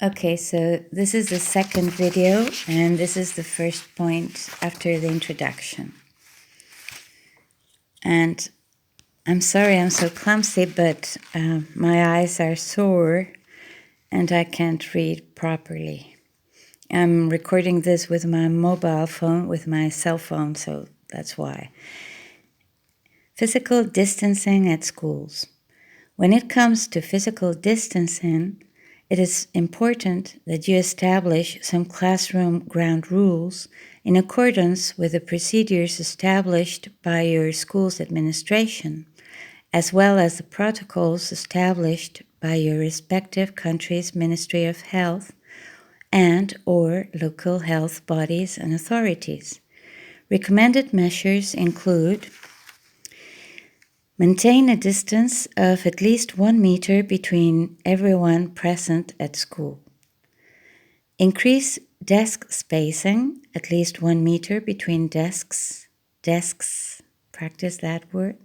Okay, so this is the second video, and this is the first point after the introduction. And I'm sorry I'm so clumsy, but my eyes are sore and I can't read properly. I'm recording this with my mobile phone, with my cell phone, so that's why. Physical distancing at schools. When it comes to physical distancing, it is important that you establish some classroom ground rules in accordance with the procedures established by your school's administration, as well as the protocols established by your respective country's Ministry of Health and/or local health bodies and authorities. Recommended measures include: maintain a distance of at least 1 meter between everyone present at school. Increase desk spacing, at least 1 meter between desks, practice that word.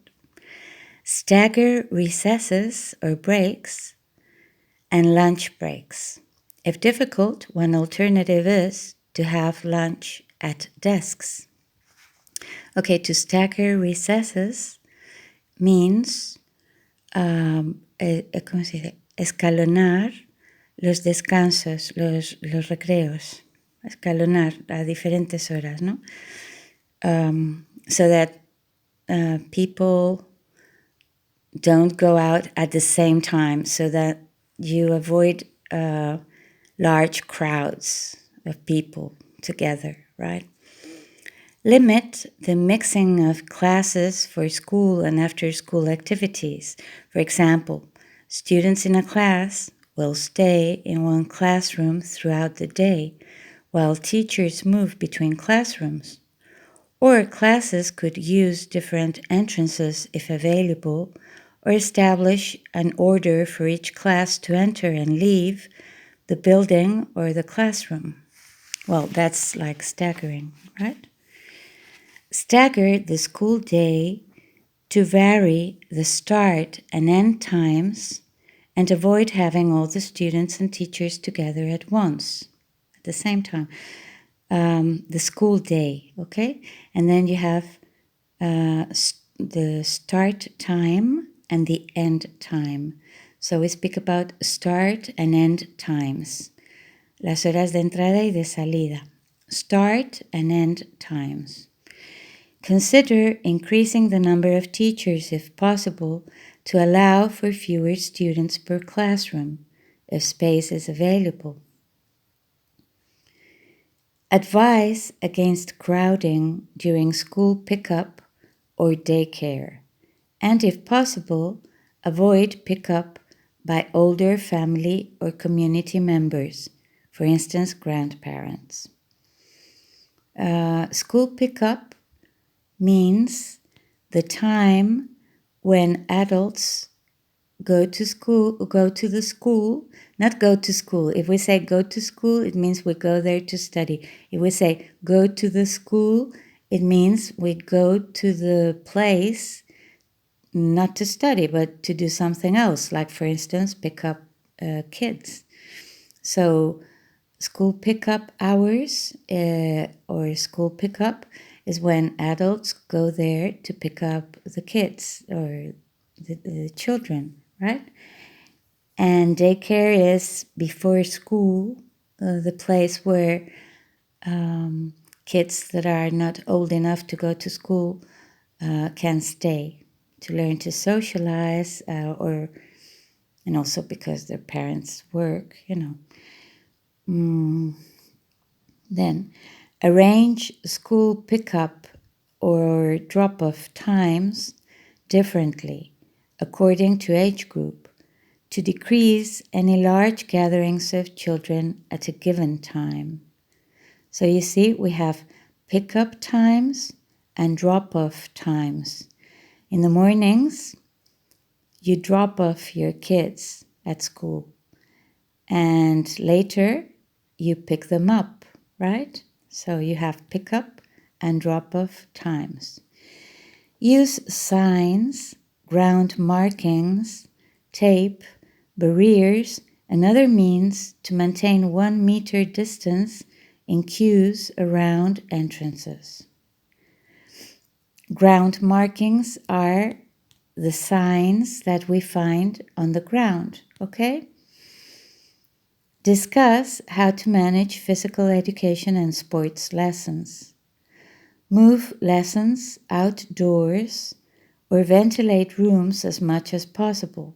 Stagger recesses or breaks and lunch breaks. If difficult, one alternative is to have lunch at desks. Okay, to stagger recesses means ¿cómo se dice? Escalonar los descansos, los recreos, escalonar a diferentes horas, ¿no? So that people don't go out at the same time, so that you avoid large crowds of people together, right? Limit the mixing of classes for school and after-school activities. For example, students in a class will stay in one classroom throughout the day, while teachers move between classrooms. Or classes could use different entrances if available, or establish an order for each class to enter and leave the building or the classroom. Well, that's like staggering, right? Stagger the school day to vary the start and end times and avoid having all the students and teachers together at once, at the same time. The school day, okay? And then you have the start time and the end time. So we speak about start and end times. Las horas de entrada y de salida. Start and end times. Consider increasing the number of teachers if possible to allow for fewer students per classroom if space is available. Advise against crowding during school pickup or daycare, and if possible, avoid pickup by older family or community members, for instance, grandparents. School pickup means the time when adults go to the school, not go to school. If we say go to school, it means we go there to study. If we say go to the school, it means we go to the place not to study, but to do something else, like, for instance, pick up kids. So school pickup hours or school pickup is when adults go there to pick up the kids or the children, right? And daycare is before school, the place where kids that are not old enough to go to school can stay to learn to socialize, and also because their parents work, Then arrange school pickup or drop-off times differently according to age group to decrease any large gatherings of children at a given time. So you see, we have pickup times and drop-off times. In the mornings, you drop off your kids at school, and later you pick them up, right? So you have pickup and drop-off times. Use signs, ground markings, tape, barriers, Another means to maintain 1 meter distance in queues around entrances. Ground markings are the signs that we find on the ground, okay? Discuss how to manage physical education and sports lessons. Move lessons outdoors or ventilate rooms as much as possible.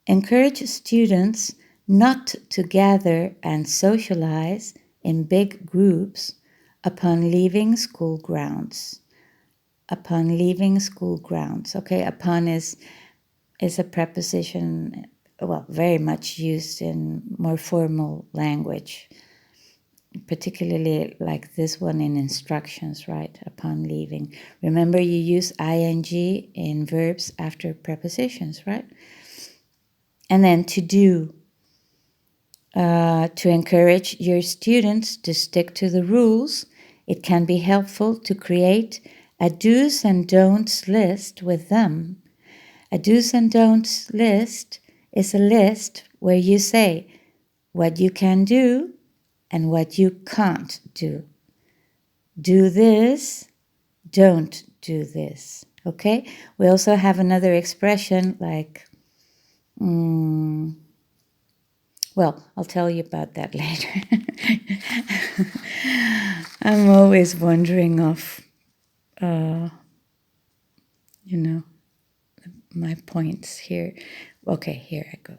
Encourage students not to gather and socialize in big groups upon leaving school grounds. Upon leaving school grounds, okay? Upon is a preposition, well, very much used in more formal language, particularly like this one in instructions, right? Upon leaving. Remember, you use ing in verbs after prepositions, right? And then to do, to encourage your students to stick to the rules, it can be helpful to create a do's and don'ts list with them. A do's and don'ts list is a list where you say what you can do and what you can't do. Do this, don't do this, okay? We also have another expression like, well, I'll tell you about that later. I'm always wondering of, my points here. Okay, here I go.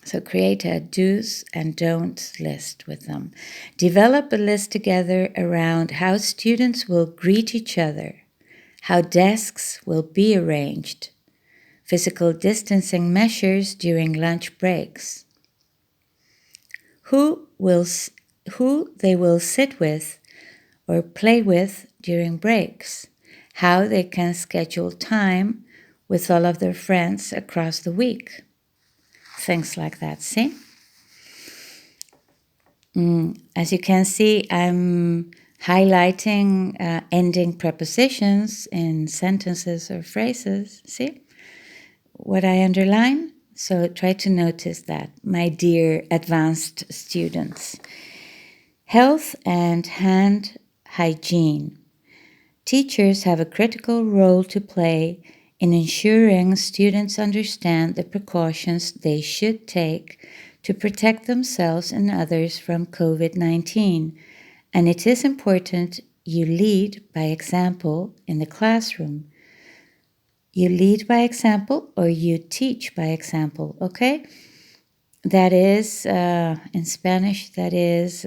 So create a do's and don'ts list with them. Develop a list together around how students will greet each other, how desks will be arranged, physical distancing measures during lunch breaks, who they will sit with or play with during breaks, how they can schedule time with all of their friends across the week. Things like that, see? As you can see, I'm highlighting ending prepositions in sentences or phrases, see? What I underline? So try to notice that, my dear advanced students. Health and hand hygiene. Teachers have a critical role to play in ensuring students understand the precautions they should take to protect themselves and others from COVID-19, and it is important you lead by example in the classroom. You lead by example or you teach by example, okay? That is, in Spanish, that is...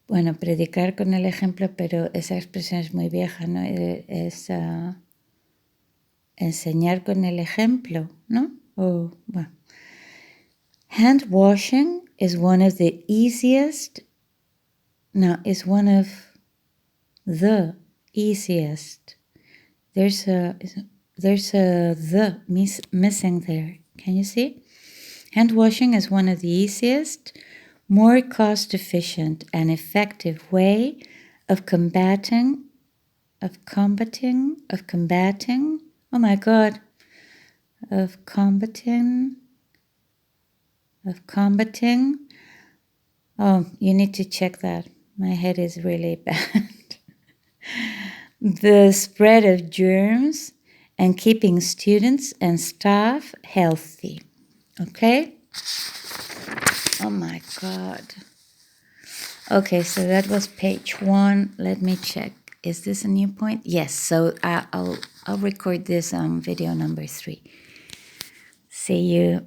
Bueno, predicar con el ejemplo, pero esa expresión es muy vieja, ¿no? Es enseñar con el ejemplo, ¿no? Bueno. Hand washing is one of the easiest, is one of the easiest. There's a the missing there. Can you see? Hand washing is one of the easiest, more cost-efficient and effective way of combating, oh my God, of combating, oh, you need to check that. My head is really bad. The spread of germs and keeping students and staff healthy, okay? Oh my God. Okay, so that was page 1. Let me check. Is this a new point? Yes, so I'll record this on video number 3. See you